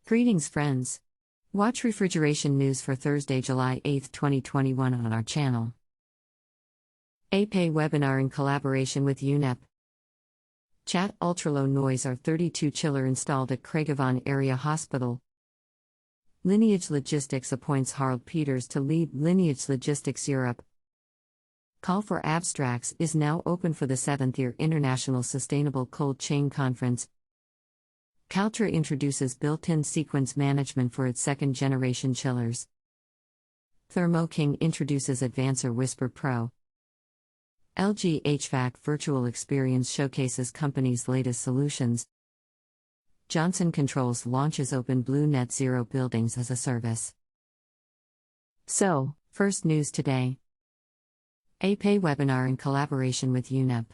Greetings, friends. Watch refrigeration news for Thursday, July 8, 2021 on our channel. EPEE webinar in collaboration with UNEP. CIAT ultra-low noise R32 chiller installed at Craigavon Area Hospital. Lineage Logistics appoints Harld to lead Lineage Logistics Europe. Call for abstracts is now open for the 7th year International Sustainable Cold Chain Conference. Kaltra introduces built-in sequence management for its second-generation chillers. Thermo introduces Advancer Whisper Pro. LG HVAC Virtual Experience showcases company's latest solutions. Johnson Controls launches OpenBlue Net Zero Buildings as a Service. So, first news today. EPEE webinar in collaboration with UNEP.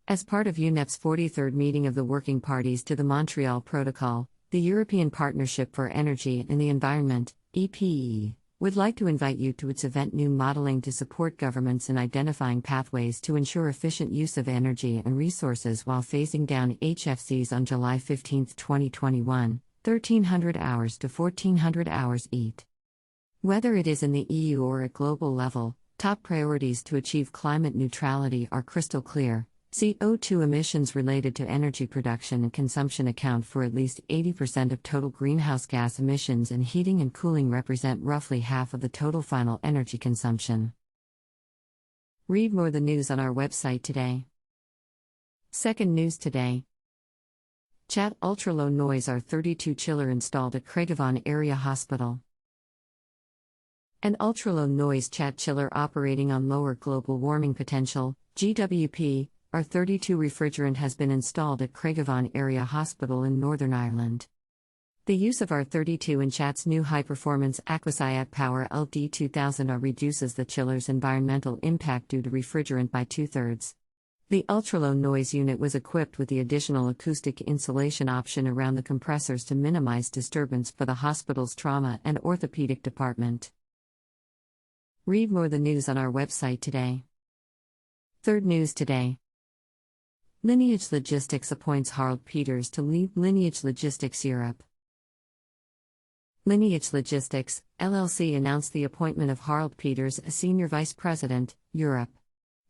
As part of UNEP's 43rd meeting of the Working Parties to the Montreal Protocol, the European Partnership for Energy and the Environment, EPEE, would like to invite you to its event New Modeling to support governments in identifying pathways to ensure efficient use of energy and resources while phasing down HFCs on July 15, 2021, 1,300 hours to 1,400 hours EAT. Whether it is in the EU or at global level, top priorities to achieve climate neutrality are crystal clear. CO2 emissions related to energy production and consumption account for at least 80% of total greenhouse gas emissions, and heating and cooling represent roughly half of the total final energy consumption. Read more the news on our website today. Second news today. CIAT ultra-low noise R32 chiller installed at Craigavon Area Hospital. An ultra-low noise CIAT chiller operating on lower global warming potential, GWP, R32 refrigerant has been installed at Craigavon Area Hospital in Northern Ireland. The use of R32 in CIAT's new high-performance CIAT Power LD2000R reduces the chiller's environmental impact due to refrigerant by 2/3. The ultra-low noise unit was equipped with the additional acoustic insulation option around the compressors to minimize disturbance for the hospital's trauma and orthopedic department. Read more the news on our website today. Third news today. Lineage Logistics appoints Harld to lead Lineage Logistics Europe. Lineage Logistics, LLC announced the appointment of Harld as Senior Vice President, Europe.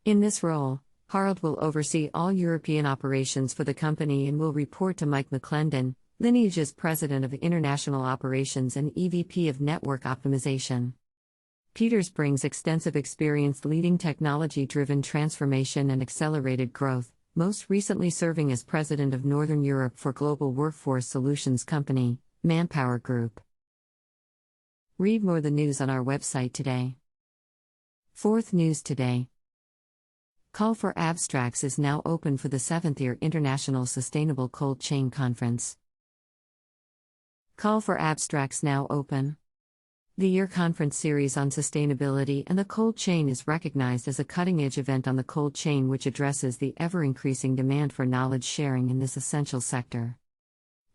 In this role, Harld will oversee all European operations for the company and will report to Mike McClendon, Lineage's President of International Operations and EVP of Network Optimization. Peters brings extensive experience leading technology-driven transformation and accelerated growth, most recently serving as President of Northern Europe for Global Workforce Solutions Company, Manpower Group. Read more the news on our website today. Fourth news today. Call for abstracts is now open for the 7th year International Sustainable Cold Chain Conference. Call for abstracts now open. The year conference series on sustainability and the cold chain is recognized as a cutting-edge event on the cold chain which addresses the ever-increasing demand for knowledge sharing in this essential sector.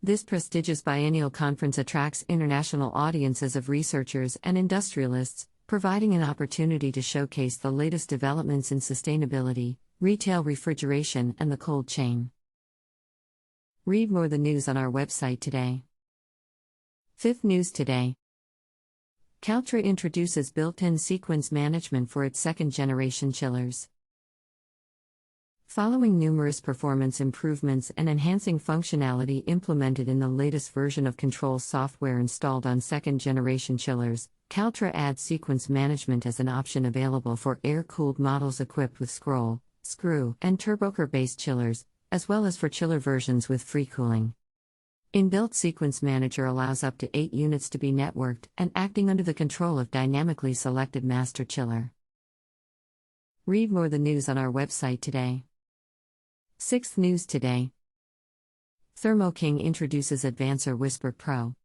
This prestigious biennial conference attracts international audiences of researchers and industrialists, providing an opportunity to showcase the latest developments in sustainability, retail refrigeration, and the cold chain. Read more the news on our website today. Fifth news today. Kaltra introduces built-in sequence management for its second-generation chillers. Following numerous performance improvements and enhancing functionality implemented in the latest version of control software installed on second-generation chillers, Kaltra adds sequence management as an option available for air-cooled models equipped with scroll, screw, and turbocore-based chillers, as well as for chiller versions with free cooling. Inbuilt Sequence Manager allows up to 8 units to be networked and acting under the control of dynamically selected master chiller. Read more the news on our website today. Sixth news today. Thermo introduces Advancer Whisper Pro.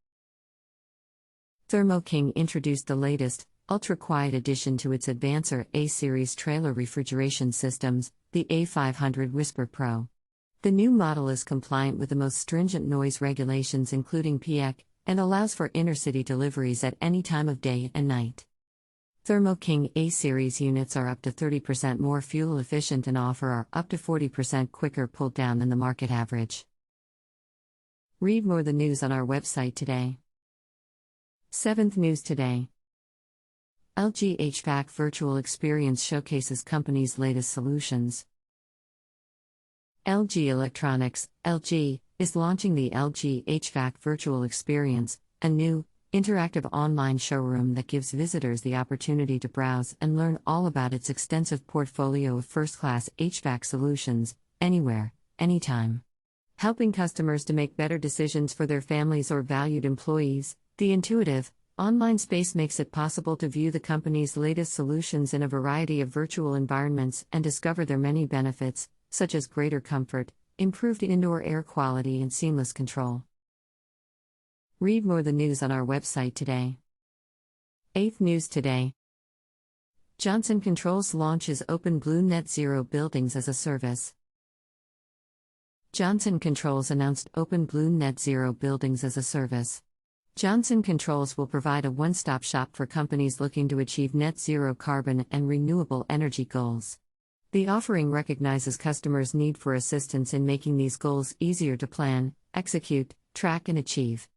Thermo introduced the latest, ultra-quiet addition to its Advancer A-Series trailer refrigeration systems, the A500 Whisper Pro. The new model is compliant with the most stringent noise regulations including PEEC, and allows for inner-city deliveries at any time of day and night. Thermo A-Series units are up to 30% more fuel efficient and offer up to 40% quicker pull down than the market average. Read more the news on our website today. 7th News Today. LG HVAC Virtual Experience showcases company's latest solutions. LG Electronics, LG, is launching the LG HVAC Virtual Experience, a new, interactive online showroom that gives visitors the opportunity to browse and learn all about its extensive portfolio of first-class HVAC solutions, anywhere, anytime. Helping customers to make better decisions for their families or valued employees, the intuitive, online space makes it possible to view the company's latest solutions in a variety of virtual environments and discover their many benefits, such as greater comfort, improved indoor air quality, and seamless control. Read more the news on our website today. 8th News Today. Johnson Controls launches OpenBlue Net Zero Buildings as a Service. Johnson Controls announced OpenBlue Net Zero Buildings as a Service. Johnson Controls will provide a one-stop shop for companies looking to achieve net zero carbon and renewable energy goals. The offering recognizes customers' need for assistance in making these goals easier to plan, execute, track, and achieve.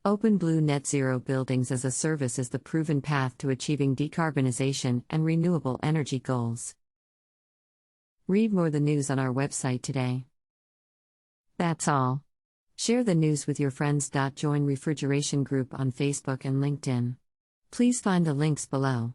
OpenBlue Net Zero Buildings as a Service is the proven path to achieving decarbonization and renewable energy goals. Read more the news on our website today. That's all. Share the news with your friends. Join Refrigeration Group on Facebook and LinkedIn. Please find the links below.